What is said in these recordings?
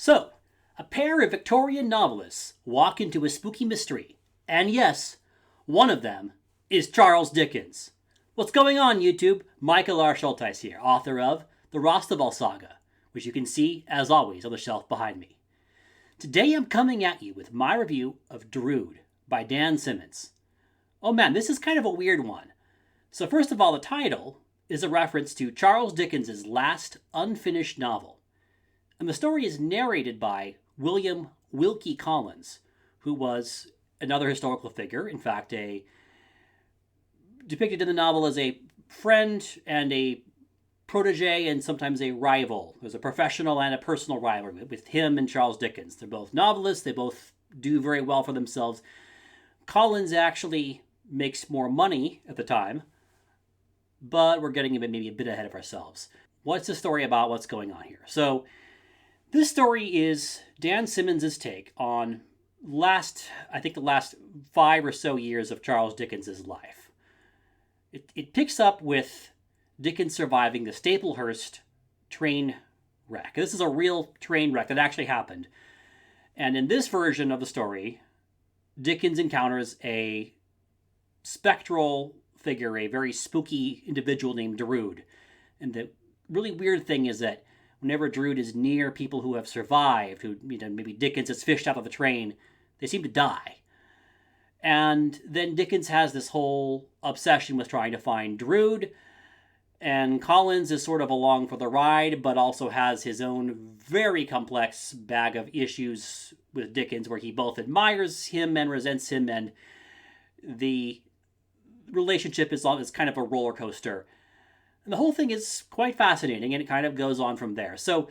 So, a pair of Victorian novelists walk into a spooky mystery, and yes, one of them is Charles Dickens. What's going on, YouTube? Michael R. Schulteis here, author of The Rostaval Saga, which you can see, as always, on the shelf behind me. Today I'm coming at you with my review of Drood by Dan Simmons. Oh man, this is kind of a weird one. So first of all, the title is a reference to Charles Dickens' last unfinished novel. And the story is narrated by William Wilkie Collins, who was another historical figure, in fact, depicted in the novel as a friend and a protege and sometimes a rival. There's a professional and a personal rivalry with him and Charles Dickens. They're both novelists. They both do very well for themselves. Collins actually makes more money at the time, but we're getting maybe a bit ahead of ourselves. What's the story about? What's going on here? So this story is Dan Simmons' take on the last 5 or so years of Charles Dickens' life. It picks up with Dickens surviving the Staplehurst train wreck. This is a real train wreck that actually happened. And in this version of the story, Dickens encounters a spectral figure, a very spooky individual named Drood. And the really weird thing is that whenever Drood is near people who have survived, who maybe Dickens has fished out of the train, they seem to die. And then Dickens has this whole obsession with trying to find Drood, and Collins is sort of along for the ride, but also has his own very complex bag of issues with Dickens, where he both admires him and resents him, and the relationship is kind of a roller coaster. And the whole thing is quite fascinating, and it kind of goes on from there. So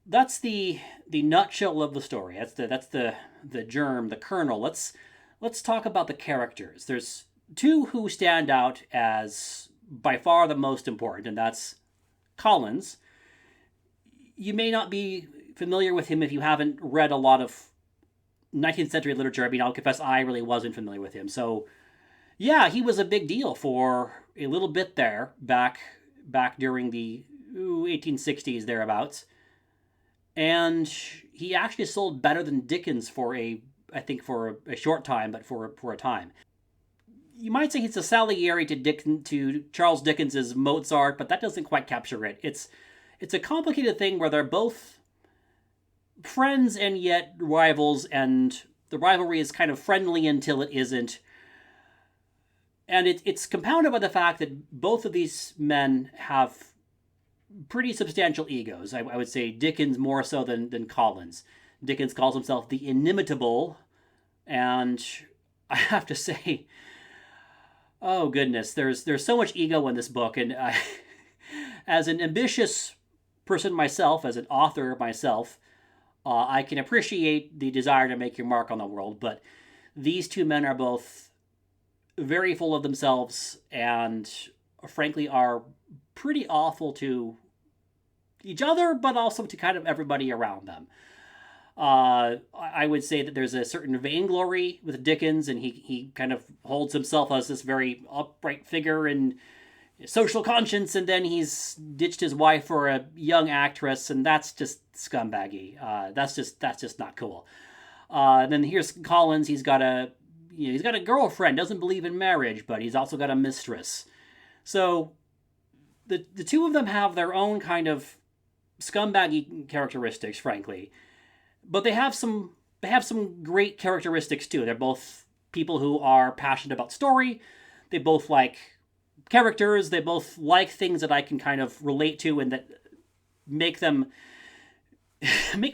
that's the nutshell of the story. That's the germ, the kernel. Let's talk about the characters. There's two who stand out as by far the most important, and that's Collins. You may not be familiar with him if you haven't read a lot of 19th century literature. I mean, I'll confess I really wasn't familiar with him. So yeah, he was a big deal for a little bit there, back during the 1860s, thereabouts. And he actually sold better than Dickens for a short time, but for a time. You might say he's a Salieri to Charles Dickens' Mozart, but that doesn't quite capture it. It's a complicated thing where they're both friends and yet rivals, and the rivalry is kind of friendly until it isn't. And it's compounded by the fact that both of these men have pretty substantial egos. I would say Dickens more so than Collins. Dickens calls himself the inimitable, and I have to say, oh goodness, there's so much ego in this book, and as an ambitious person myself, as an author myself, I can appreciate the desire to make your mark on the world, but these two men are both very full of themselves and frankly are pretty awful to each other, but also to kind of everybody around them. I would say that there's a certain vainglory with Dickens, and he kind of holds himself as this very upright figure and social conscience, and then he's ditched his wife for a young actress, and that's just scumbaggy. That's just not cool. And then here's Collins. He's got a girlfriend, doesn't believe in marriage, but he's also got a mistress. So the two of them have their own kind of scumbaggy characteristics, frankly. But they have some great characteristics too. They're both people who are passionate about story. They both like characters. They both like things that I can kind of relate to and that make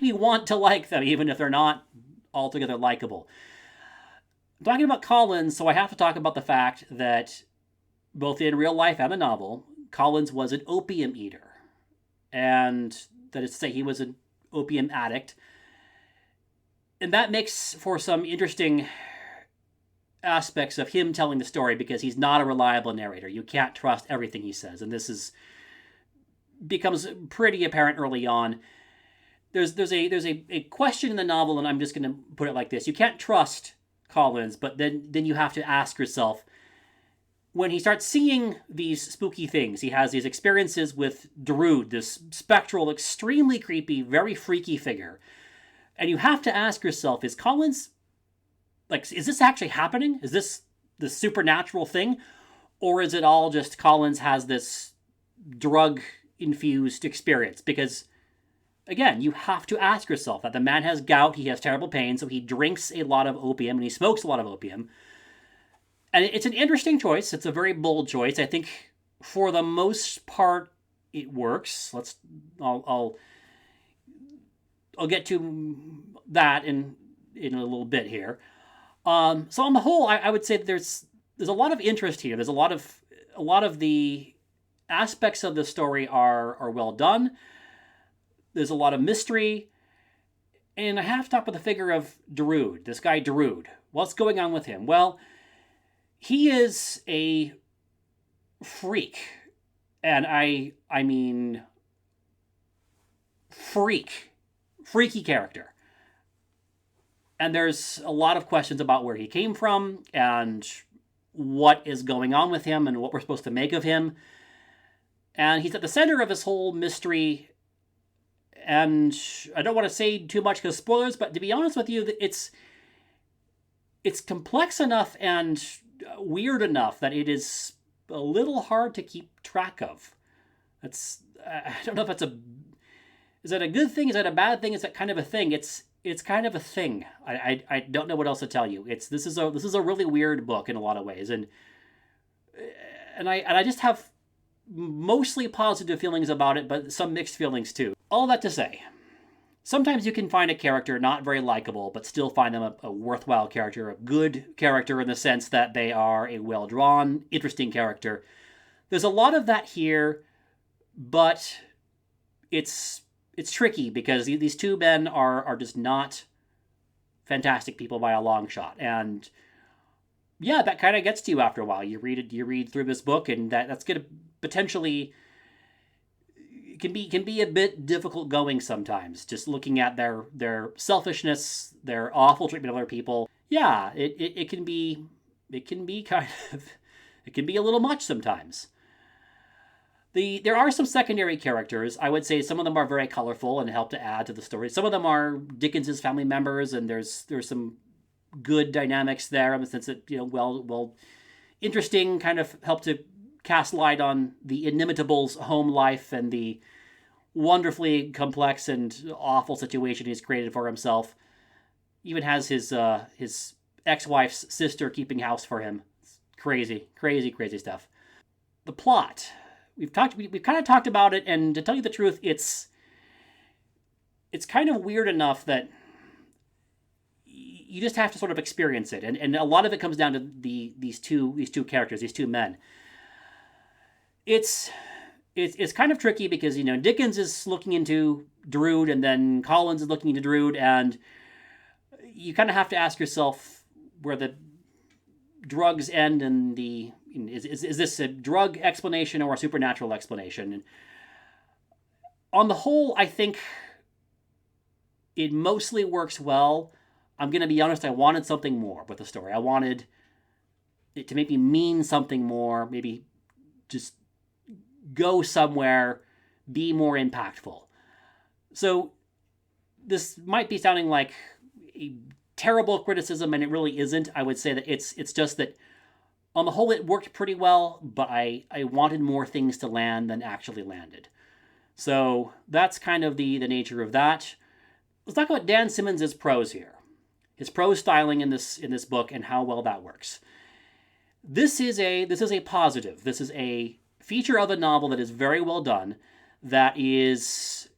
me want to like them, even if they're not altogether likable. I'm talking about Collins, so I have to talk about the fact that both in real life and the novel, Collins was an opium eater. And that is to say, he was an opium addict. And that makes for some interesting aspects of him telling the story, because he's not a reliable narrator. You can't trust everything he says. And this becomes pretty apparent early on. There's a question in the novel, and I'm just going to put it like this. You can't trust Collins, but then you have to ask yourself, when he starts seeing these spooky things, he has these experiences with Drood, this spectral, extremely creepy, very freaky figure. And you have to ask yourself, is Collins, like, is this actually happening? Is this the supernatural thing? Or is it all just Collins has this drug-infused experience? Because, again, you have to ask yourself that the man has gout, he has terrible pain, so he drinks a lot of opium, and he smokes a lot of opium. And it's an interesting choice. It's a very bold choice. I think for the most part, it works. I'll get to that in a little bit here. So on the whole, I would say that there's a lot of interest here. There's a lot of the aspects of the story are well done. There's a lot of mystery, and I have to talk about the figure of Drood. This guy Drood. What's going on with him? Well, he is a freak, and I mean freaky character. And there's a lot of questions about where he came from and what is going on with him and what we're supposed to make of him. And he's at the center of this whole mystery. And I don't want to say too much because spoilers, but to be honest with you, it's complex enough and weird enough that it is a little hard to keep track of. I don't know if is that a good thing? Is that a bad thing? Is that kind of a thing? It's kind of a thing. I don't know what else to tell you. This is a really weird book in a lot of ways, and I just have mostly positive feelings about it, but some mixed feelings too. All that to say, sometimes you can find a character not very likable, but still find them a worthwhile character, a good character in the sense that they are a well-drawn, interesting character. There's a lot of that here, but it's tricky because these two men are just not fantastic people by a long shot. And yeah, that kind of gets to you after a while. You read through this book, and that's going to potentially can be a bit difficult going sometimes, just looking at their selfishness, their awful treatment of other people. Yeah, it can be kind of, it can be a little much sometimes. There are some secondary characters. I would say some of them are very colorful and help to add to the story. Some of them are Dickens's family members, and there's some good dynamics there in the sense that, well interesting, kind of help to cast light on the Inimitable's home life and the wonderfully complex and awful situation he's created for himself. Even has his ex-wife's sister keeping house for him. It's crazy stuff. The plot. We've kind of talked about it, and to tell you the truth, it's kind of weird enough that you just have to sort of experience it, and a lot of it comes down to these two characters, these two men. It's kind of tricky because Dickens is looking into Drood, and then Collins is looking into Drood, and you kind of have to ask yourself where the drugs end and is this a drug explanation or a supernatural explanation? And on the whole, I think it mostly works well. I'm going to be honest, I wanted something more with the story. I wanted it to maybe mean something more, maybe just go somewhere, be more impactful. So this might be sounding like a terrible criticism, and it really isn't. I would say that it's just that on the whole, it worked pretty well, but I wanted more things to land than actually landed. So that's kind of the nature of that. Let's talk about Dan Simmons' prose here. His prose styling in this book and how well that works. This is a positive. This is a feature of a novel that is very well done, that is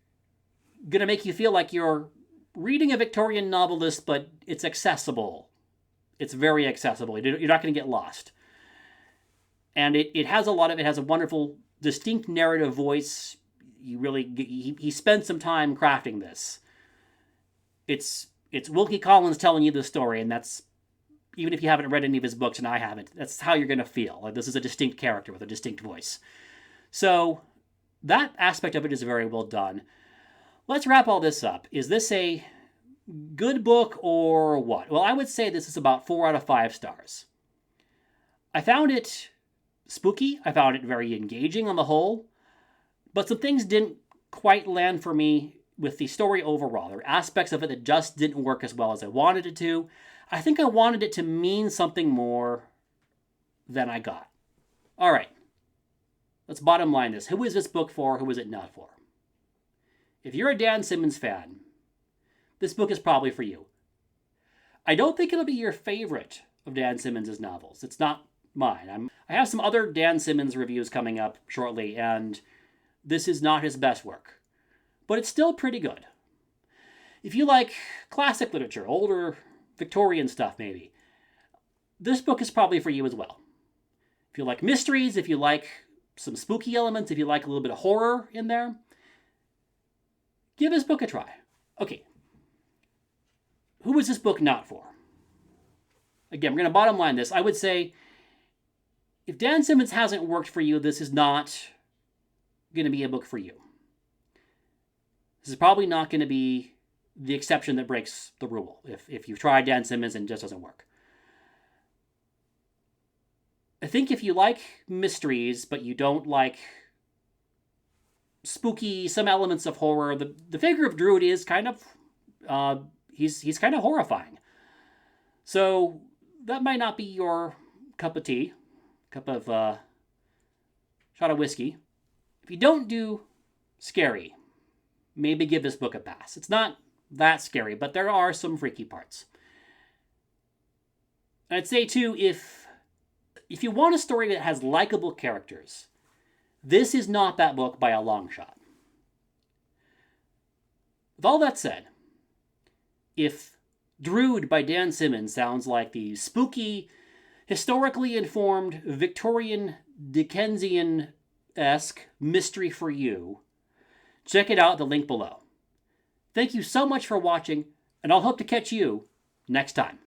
going to make you feel like you're reading a Victorian novelist, but it's accessible. It's very accessible. You're not going to get lost. And it has a wonderful, distinct narrative voice. He spent some time crafting this. It's Wilkie Collins telling you the story, and that's, even if you haven't read any of his books, and I haven't, that's how you're going to feel. Like, this is a distinct character with a distinct voice. So that aspect of it is very well done. Let's wrap all this up. Is this a good book or what? Well, I would say this is about 4 out of 5 stars. I found it spooky. I found it very engaging on the whole. But some things didn't quite land for me with the story overall. There were aspects of it that just didn't work as well as I wanted it to. I think I wanted it to mean something more than I got. All right. Let's bottom line this. Who is this book for? Who is it not for? If you're a Dan Simmons fan, this book is probably for you. I don't think it'll be your favorite of Dan Simmons' novels. It's not mine. I have some other Dan Simmons reviews coming up shortly, and this is not his best work. But it's still pretty good. If you like classic literature, older Victorian stuff maybe, this book is probably for you as well. If you like mysteries, if you like some spooky elements, if you like a little bit of horror in there, give this book a try. Okay. Who is this book not for? Again, we're going to bottom line this. I would say if Dan Simmons hasn't worked for you, this is not going to be a book for you. This is probably not going to be the exception that breaks the rule if you've tried Dan Simmons and it just doesn't work. I think if you like mysteries, but you don't like spooky, some elements of horror, the figure of Drood is kind of, he's kind of horrifying. So that might not be your cup of tea, shot of whiskey. If you don't do scary, maybe give this book a pass. It's not that scary, but there are some freaky parts. And I'd say too, if you want a story that has likable characters, this is not that book by a long shot. With all that said, if Drood by Dan Simmons sounds like the spooky, historically informed, Victorian, Dickensian-esque mystery for you, check it out at the link below. Thank you so much for watching, and I'll hope to catch you next time.